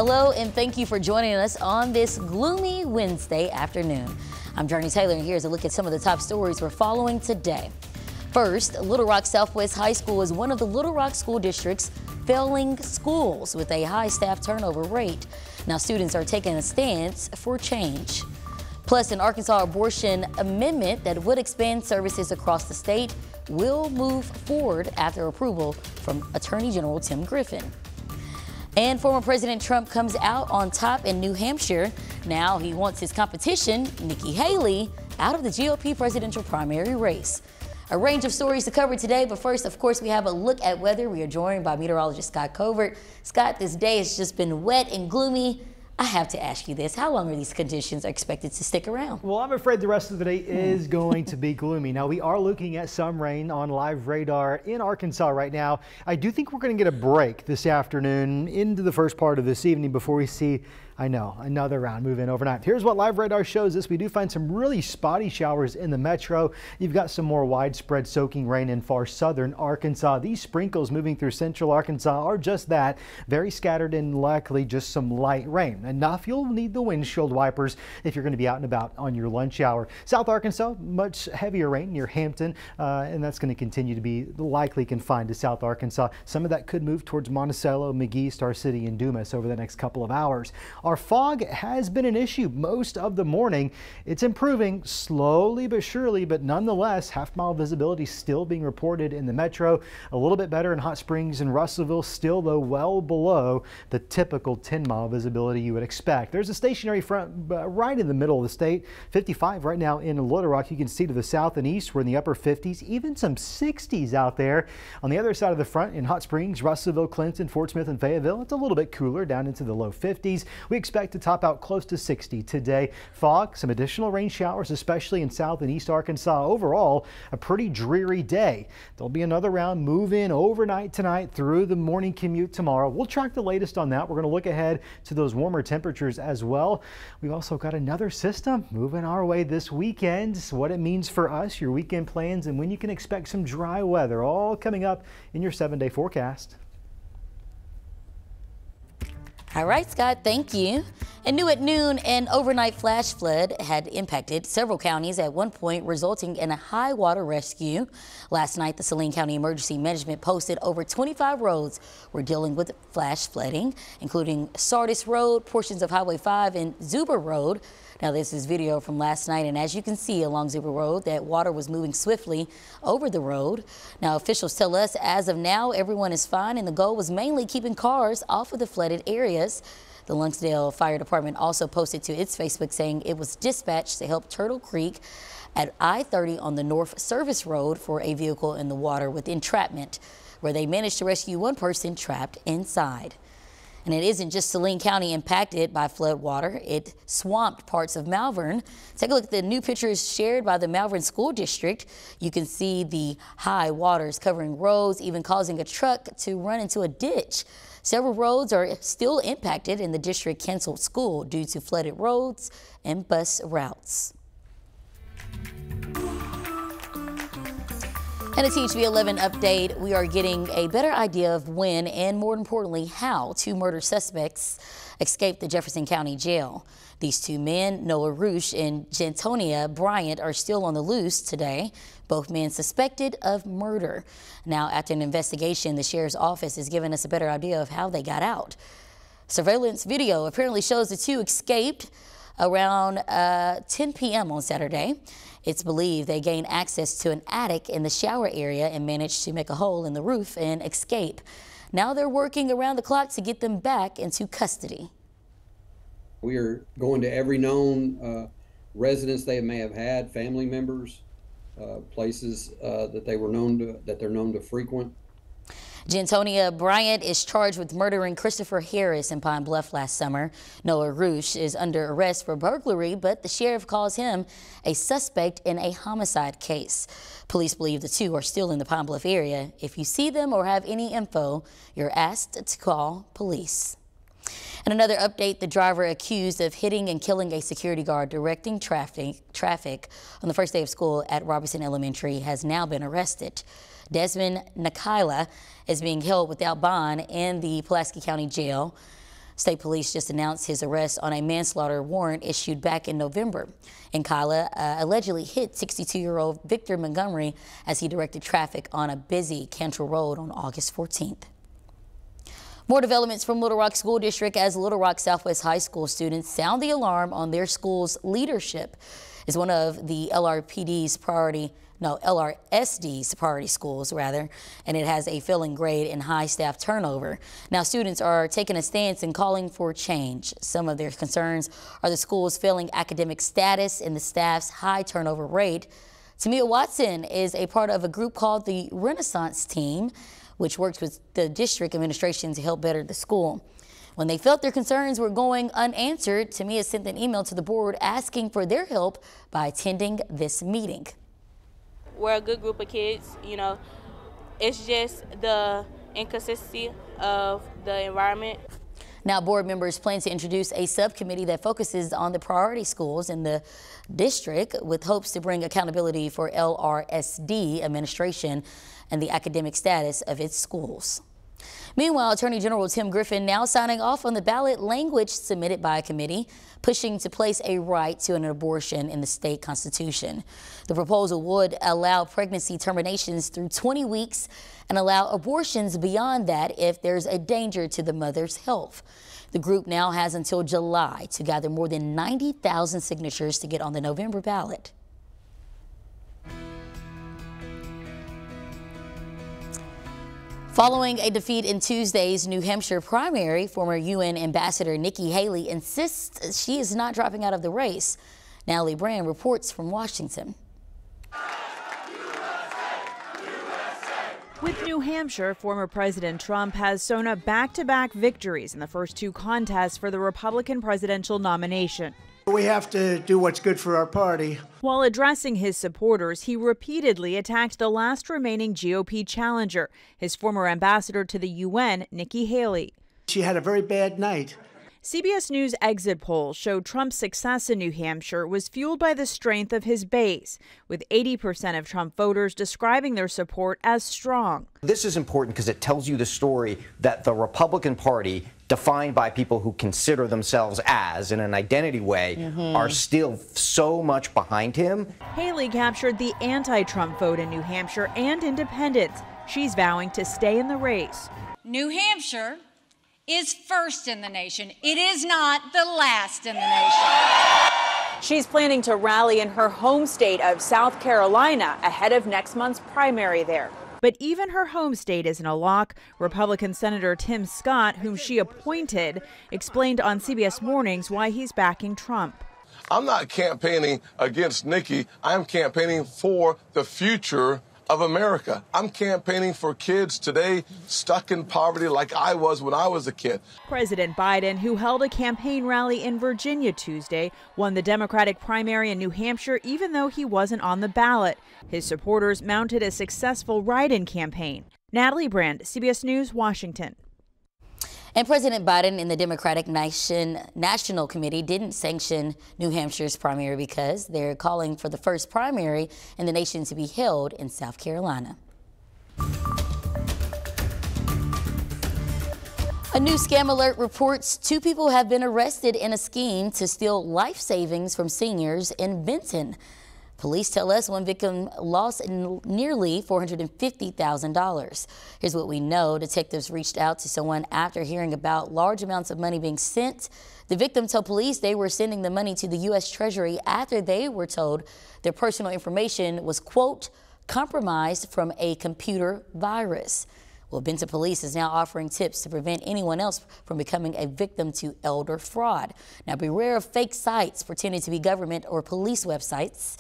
Hello and thank you for joining us on this gloomy Wednesday afternoon. I'm Jurnee Taylor and here's a look at some of the top stories we're following today. First, Little Rock Southwest High School is one of the Little Rock school districts failing schools with a high staff turnover rate. Now students are taking a stance for change. Plus, an Arkansas abortion amendment that would expand services across the state will move forward after approval from Attorney General Tim Griffin. And former President Trump comes out on top in New Hampshire. Now he wants his competition, Nikki Haley, out of the GOP presidential primary race. A range of stories to cover today, but first, of course, we have a look at weather. We are joined by meteorologist Scott Covert. Scott, this day has just been wet and gloomy. I have to ask you this. How long are these conditions expected to stick around? Well, I'm afraid the rest of the day is going to be gloomy. Now, we are looking at some rain on live radar in Arkansas right now. I do think we're going to get a break this afternoon into the first part of this evening before we see, I know, another round move in overnight. Here's what live radar shows us. We do find some really spotty showers in the metro. You've got some more widespread soaking rain in far southern Arkansas. These sprinkles moving through central Arkansas are just that, very scattered and likely just some light rain. Enough you'll need the windshield wipers if you're going to be out and about on your lunch hour. South Arkansas, much heavier rain near Hampton, and that's going to continue to be likely confined to South Arkansas. Some of that could move towards Monticello, McGee, Star City, and Dumas over the next couple of hours. Our fog has been an issue most of the morning. It's improving slowly but surely, but nonetheless, half-mile visibility still being reported in the metro. A little bit better in Hot Springs and Russellville, still though well below the typical 10-mile visibility you would expect. There's a stationary front right in the middle of the state. 55 right now in Little Rock. You can see to the south and east we're in the upper 50s, even some 60s out there. On the other side of the front in Hot Springs, Russellville, Clinton, Fort Smith, and Fayetteville, it's a little bit cooler down into the low 50s. We expect to top out close to 60 today. Fog, some additional rain showers, especially in South and East Arkansas. Overall, a pretty dreary day. There'll be another round move in overnight tonight through the morning commute tomorrow. We'll track the latest on that. We're going to look ahead to those warmer temperatures as well. We've also got another system moving our way this weekend. What it means for us, your weekend plans, and when you can expect some dry weather, all coming up in your 7-day forecast. All right, Scott, thank you. And new at noon, an overnight flash flood had impacted several counties at one point, resulting in a high water rescue. Last night, the Saline County Emergency Management posted over 25 roads were dealing with flash flooding, including Sardis Road, portions of Highway 5, and Zuber Road. Now, this is video from last night, and as you can see along Zuber Road, that water was moving swiftly over the road. Now, officials tell us as of now, everyone is fine, and the goal was mainly keeping cars off of the flooded areas. The Lonsdale Fire Department also posted to its Facebook saying it was dispatched to help Turtle Creek at I-30 on the North Service Road for a vehicle in the water with entrapment, where they managed to rescue one person trapped inside. And it isn't just Saline County impacted by flood water. It swamped parts of Malvern. Take a look at the new pictures shared by the Malvern School District. You can see the high waters covering roads, even causing a truck to run into a ditch. Several roads are still impacted, and the district canceled school due to flooded roads and bus routes. And a THV 11 update, we are getting a better idea of when and, more importantly, how two murder suspects escaped the Jefferson County Jail. These two men, Noah Roosh and Jurnee Bryant, are still on the loose today. Both men suspected of murder. Now, after an investigation, the sheriff's office has given us a better idea of how they got out. Surveillance video apparently shows the two escaped around 10 p.m. on Saturday. It's believed they gained access to an attic in the shower area and managed to make a hole in the roof and escape. Now they're working around the clock to get them back into custody. We are going to every known residence they may have had, family members, places that they're known to frequent. Jurnee Bryant is charged with murdering Christopher Harris in Pine Bluff last summer. Noah Roosh is under arrest for burglary, but the sheriff calls him a suspect in a homicide case. Police believe the two are still in the Pine Bluff area. If you see them or have any info, you're asked to call police. And another update, the driver accused of hitting and killing a security guard directing traffic on the first day of school at Robertson Elementary has now been arrested. Desmond Nakila is being held without bond in the Pulaski County Jail. State police just announced his arrest on a manslaughter warrant issued back in November. Nkala allegedly hit 62-year-old Victor Montgomery as he directed traffic on a busy Cantrell Road on August 14th. More developments from Little Rock School District as Little Rock Southwest High School students sound the alarm on their school's leadership. Is one of the LRSD's priority schools, and it has a failing grade and high staff turnover. Now students are taking a stance and calling for change. Some of their concerns are the school's failing academic status and the staff's high turnover rate. Tamia Watson is a part of a group called the Renaissance Team, which works with the district administration to help better the school. When they felt their concerns were going unanswered, Tamia sent an email to the board asking for their help by attending this meeting. We're a good group of kids, you know. It's just the inconsistency of the environment. Now, board members plan to introduce a subcommittee that focuses on the priority schools in the district with hopes to bring accountability for LRSD administration and the academic status of its schools. Meanwhile, Attorney General Tim Griffin now signing off on the ballot language submitted by a committee pushing to place a right to an abortion in the state constitution. The proposal would allow pregnancy terminations through 20 weeks and allow abortions beyond that if there's a danger to the mother's health. The group now has until July to gather more than 90,000 signatures to get on the November ballot. Following a defeat in Tuesday's New Hampshire primary, former UN Ambassador Nikki Haley insists she is not dropping out of the race. Natalie Brand reports from Washington. With New Hampshire, former President Trump has sewn up back-to-back victories in the first two contests for the Republican presidential nomination. We have to do what's good for our party. While addressing his supporters, he repeatedly attacked the last remaining GOP challenger, his former ambassador to the UN, Nikki Haley. She had a very bad night. CBS News exit polls showed Trump's success in New Hampshire was fueled by the strength of his base, with 80% of Trump voters describing their support as strong. This is important because it tells you the story that the Republican Party, defined by people who consider themselves as, in an identity way, are still so much behind him. Haley captured the anti-Trump vote in New Hampshire and independents. She's vowing to stay in the race. New Hampshire is first in the nation. It is not the last in the nation. She's planning to rally in her home state of South Carolina ahead of next month's primary there. But even her home state isn't a lock. Republican Senator Tim Scott, whom she appointed, explained on CBS Mornings why he's backing Trump. I'm not campaigning against Nikki. I'm campaigning for the future of America. I'm campaigning for kids today stuck in poverty like I was when I was a kid. President Biden, who held a campaign rally in Virginia Tuesday, won the Democratic primary in New Hampshire even though he wasn't on the ballot. His supporters mounted a successful write-in campaign. Natalie Brand, CBS News, Washington. And President Biden and the Democratic National Committee didn't sanction New Hampshire's primary because they're calling for the first primary in the nation to be held in South Carolina. A new scam alert reports 2 people have been arrested in a scheme to steal life savings from seniors in Benton. Police tell us one victim lost nearly $450,000. Here's what we know. Detectives reached out to someone after hearing about large amounts of money being sent. The victim told police they were sending the money to the U.S. Treasury after they were told their personal information was, quote, compromised from a computer virus. Well, Benton Police is now offering tips to prevent anyone else from becoming a victim to elder fraud. Now, beware of fake sites pretending to be government or police websites.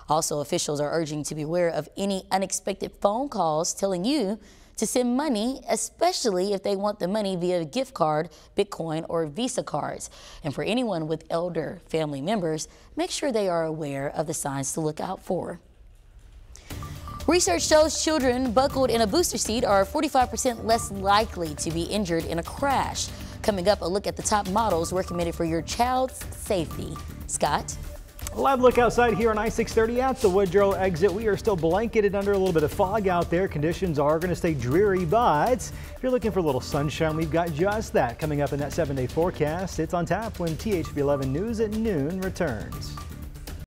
Also, officials are urging to beware of any unexpected phone calls telling you to send money, especially if they want the money via gift card, Bitcoin, or Visa cards. And for anyone with elder family members, make sure they are aware of the signs to look out for. Research shows children buckled in a booster seat are 45% less likely to be injured in a crash. Coming up, a look at the top models recommended for your child's safety. Scott? A live look outside here on I-630 at the Woodrow exit. We are still blanketed under a little bit of fog out there. Conditions are going to stay dreary, but if you're looking for a little sunshine, we've got just that coming up in that 7-day forecast. It's on tap when THB 11 News at noon returns.